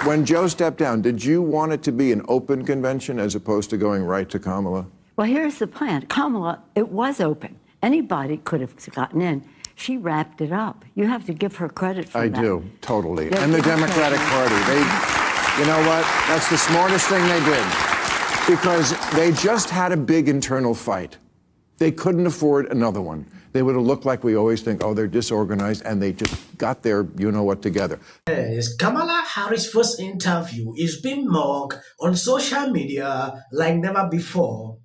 when Joe stepped down, did you want it to be an open convention as opposed to going right to Kamala? Well, here's the plan. Kamala, it was open. Anybody could have gotten in. She wrapped it up. You have to give her credit for that. I do, totally. Yeah, And the Democratic Party, you know what? That's the smartest thing they did. Because they just had a big internal fight. They couldn't afford another one. They would have looked like we always think, oh, they're disorganized, and they just got their you-know-what together. Yes, Kamala Harris' first interview is being mocked on social media like never before.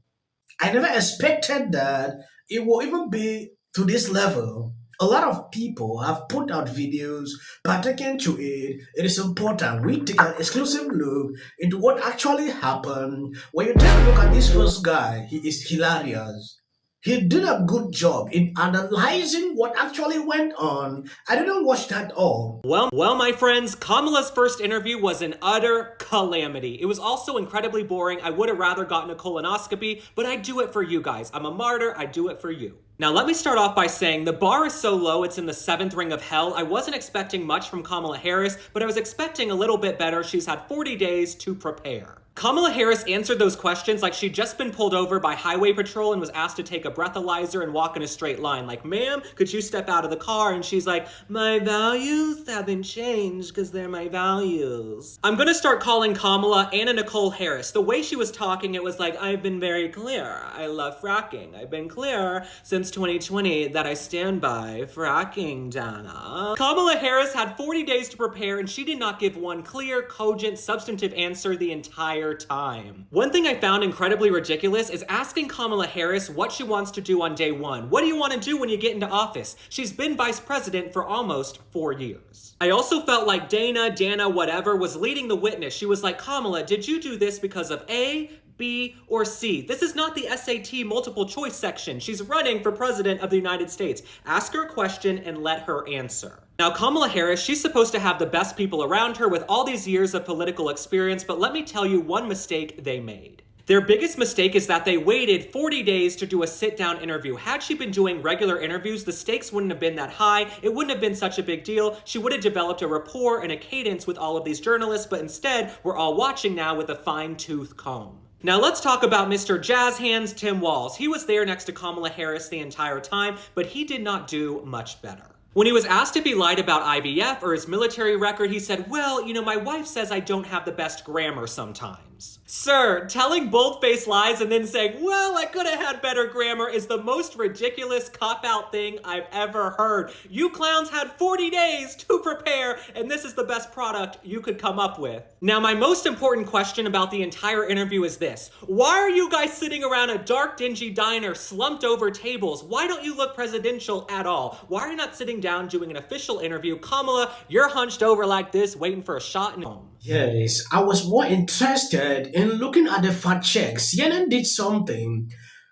I never expected that it will even be to this level. A lot of people have put out videos pertaining to it. It is important we take an exclusive look into what actually happened. When you take a look at this first guy, he is hilarious. He did a good job in analyzing what actually went on. I didn't watch that all. Well, my friends, Kamala's first interview was an utter calamity. It was also incredibly boring. I would have rather gotten a colonoscopy, but I do it for you guys. I'm a martyr. I do it for you. Now, let me start off by saying the bar is so low, it's in the 7th ring of hell. I wasn't expecting much from Kamala Harris, but I was expecting a little bit better. She's had 40 days to prepare. Kamala Harris answered those questions like she'd just been pulled over by highway patrol and was asked to take a breathalyzer and walk in a straight line. Like, ma'am, could you step out of the car? And she's like, my values haven't changed because they're my values. I'm gonna start calling Kamala Anna Nicole Harris. The way she was talking, it was like, I've been very clear. I love fracking. I've been clear since 2020 that I stand by fracking, Dana. Kamala Harris had 40 days to prepare and she did not give one clear, cogent, substantive answer the entire time. One thing I found incredibly ridiculous is asking Kamala Harris what she wants to do on day one. What do you want to do when you get into office? She's been vice president for almost 4 years. I also felt like Dana, whatever, was leading the witness. She was like, Kamala, did you do this because of A, B, or C? This is not the SAT multiple choice section. She's running for president of the United States. Ask her a question and let her answer. Now, Kamala Harris, she's supposed to have the best people around her with all these years of political experience, but let me tell you one mistake they made. Their biggest mistake is that they waited 40 days to do a sit-down interview. Had she been doing regular interviews, the stakes wouldn't have been that high. It wouldn't have been such a big deal. She would have developed a rapport and a cadence with all of these journalists, but instead, we're all watching now with a fine-tooth comb. Now let's talk about Mr. Jazz Hands Tim Walz. He was there next to Kamala Harris the entire time, but he did not do much better. When he was asked if he lied about IVF or his military record, he said, well, you know, my wife says I don't have the best grammar sometimes. Sir, telling bold-faced lies and then saying, well, I could have had better grammar is the most ridiculous cop-out thing I've ever heard. You clowns had 40 days to prepare, and this is the best product you could come up with. Now, my most important question about the entire interview is this. Why are you guys sitting around a dark, dingy diner slumped over tables? Why don't you look presidential at all? Why are you not sitting down doing an official interview? Kamala, you're hunched over like this, waiting for a shot in home. Yes, I was more interested in looking at the fact check. CNN did something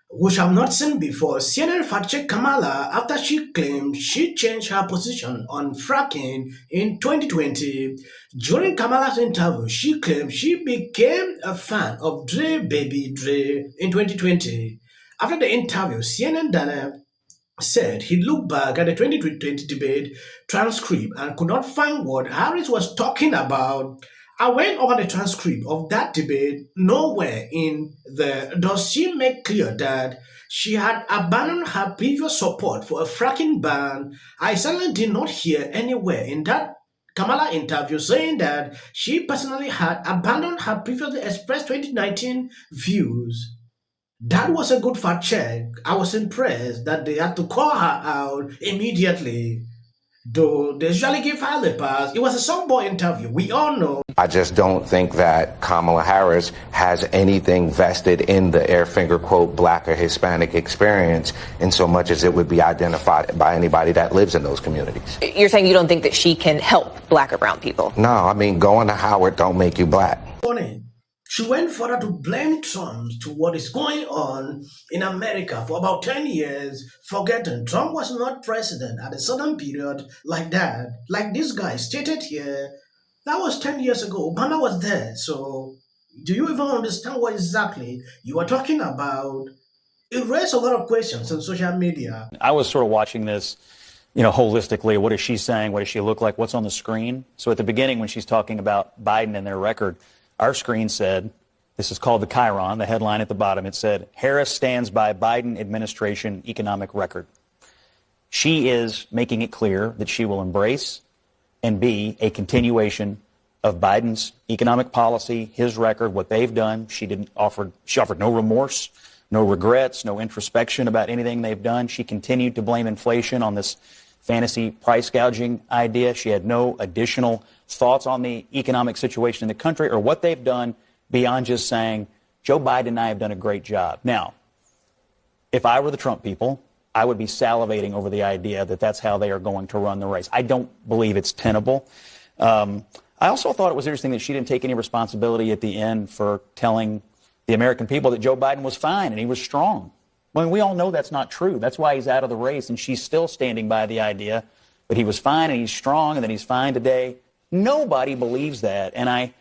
which I've not seen before. CNN fact checked Kamala after she claimed she changed her position on fracking in 2020. During Kamala's interview, she claimed she became a fan of Baby Dre in 2020. After the interview, CNN Dana said he looked back at the 2020 debate transcript and could not find what Harris was talking about. I went over the transcript of that debate. Nowhere in there does she make clear that she had abandoned her previous support for a fracking ban. I certainly did not hear anywhere in that Kamala interview saying that she personally had abandoned her previously expressed 2019 views. That was a good fact check. I was impressed that they had to call her out immediately. Though they usually give her the pass, it was a softball interview. We all know. I just don't think that Kamala Harris has anything vested in the air finger quote black or Hispanic experience in so much as it would be identified by anybody that lives in those communities. You're saying you don't think that she can help black or brown people? No, I mean, going to Howard don't make you black. Funny. She went further to blame Trump to what is going on in America for about 10 years, forgetting Trump was not president at a certain period like that. Like this guy stated here, that was 10 years ago. Obama was there. So do you even understand what exactly you are talking about? It raised a lot of questions on social media. I was sort of watching this holistically, what is she saying? What does she look like? What's on the screen? So at the beginning, when she's talking about Biden and their record, our screen said, this is called the Chiron, the headline at the bottom. It said, Harris stands by Biden administration economic record. She is making it clear that she will embrace and be a continuation of Biden's economic policy, his record, what they've done. She offered no remorse, no regrets, no introspection about anything they've done. She continued to blame inflation on this fantasy price gouging idea. She had no additional thoughts on the economic situation in the country or what they've done beyond just saying, Joe Biden and I have done a great job. Now, if I were the Trump people, I would be salivating over the idea that that's how they are going to run the race. I don't believe it's tenable. I also thought it was interesting that she didn't take any responsibility at the end for telling the American people that Joe Biden was fine and he was strong. I mean, we all know that's not true. That's why he's out of the race, and she's still standing by the idea that he was fine and he's strong and that he's fine today. Nobody believes that, and I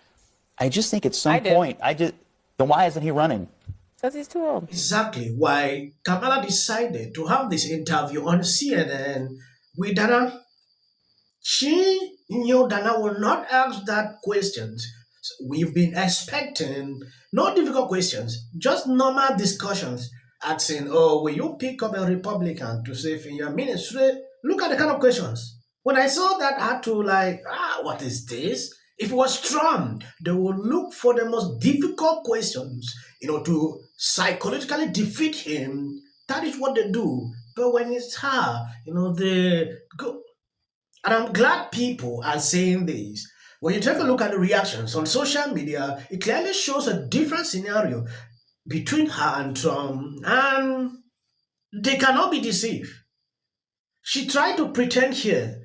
just think at some point, then why isn't he running? Because he's too old. Exactly why Kamala decided to have this interview on CNN with Dana. She knew Dana will not ask that questions. So we've been expecting no difficult questions, just normal discussions. Asking, will you pick up a Republican to save in your ministry? Look at the kind of questions. When I saw that, I had to what is this? If it was Trump, they would look for the most difficult questions, to psychologically defeat him. That is what they do. But when it's her, they go. And I'm glad people are saying this. When you take a look at the reactions on social media, it clearly shows a different scenario between her and Trump, and they cannot be deceived. She tried to pretend here.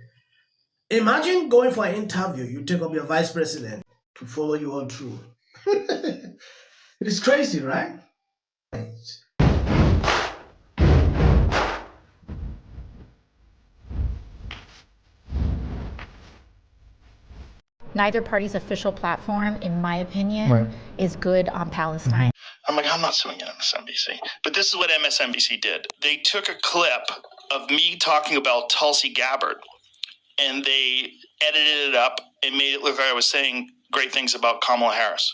Imagine going for an interview, you take up your vice president to follow you all through. It is crazy, right? Neither party's official platform, in my opinion, is good on Palestine. I'm not suing MSNBC. But this is what MSNBC did. They took a clip of me talking about Tulsi Gabbard, and they edited it up and made it look like I was saying great things about Kamala Harris.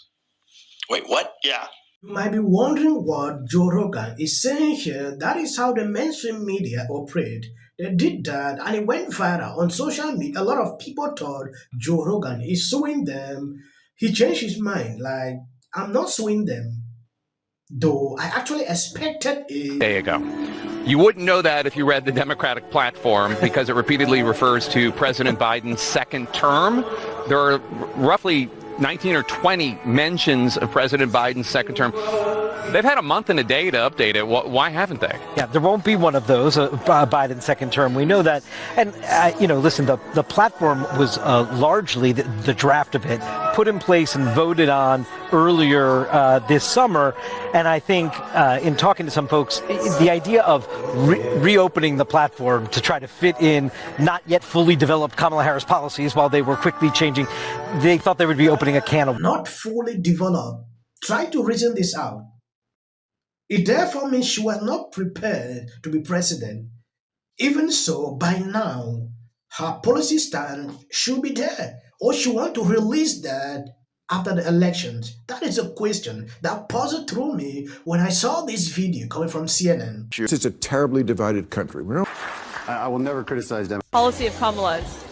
Wait, what? Yeah. You might be wondering what Joe Rogan is saying here. That is how the mainstream media operate. They did that and it went viral on social media. A lot of people thought Joe Rogan is suing them. He changed his mind. I'm not suing them. Though I actually expected it. There you go. You wouldn't know that if you read the Democratic platform because it repeatedly refers to President Biden's second term. There are roughly 19 or 20 mentions of President Biden's second term. They've had a month and a day to update it. Why haven't they? Yeah, there won't be one of those, Biden's second term. We know that. And, listen, the platform was largely the draft of it put in place and voted on earlier this summer. And I think in talking to some folks, the idea of reopening the platform to try to fit in not yet fully developed Kamala Harris policies while they were quickly changing, they thought they would be opening a can of... Not fully developed. Try to reason this out. It therefore means she was not prepared to be president. Even so, by now, her policy stand should be there. Or she want to release that after the elections. That is a question that puzzled through me when I saw this video coming from CNN. It's a terribly divided country. I will never criticize them. Policy of Kamala's.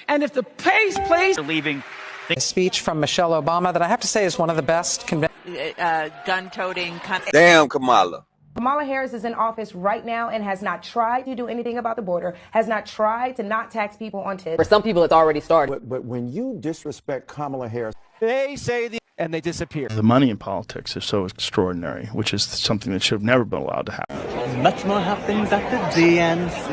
And if the pace plays... leaving... A speech from Michelle Obama that I have to say is one of the best. Gun-toting... Damn, Kamala. Kamala Harris is in office right now and has not tried to do anything about the border, has not tried to not tax people on tips. For some people, it's already started. But when you disrespect Kamala Harris... They say and they disappear. The money in politics is so extraordinary, which is something that should have never been allowed to happen. Much more happens at the DNC.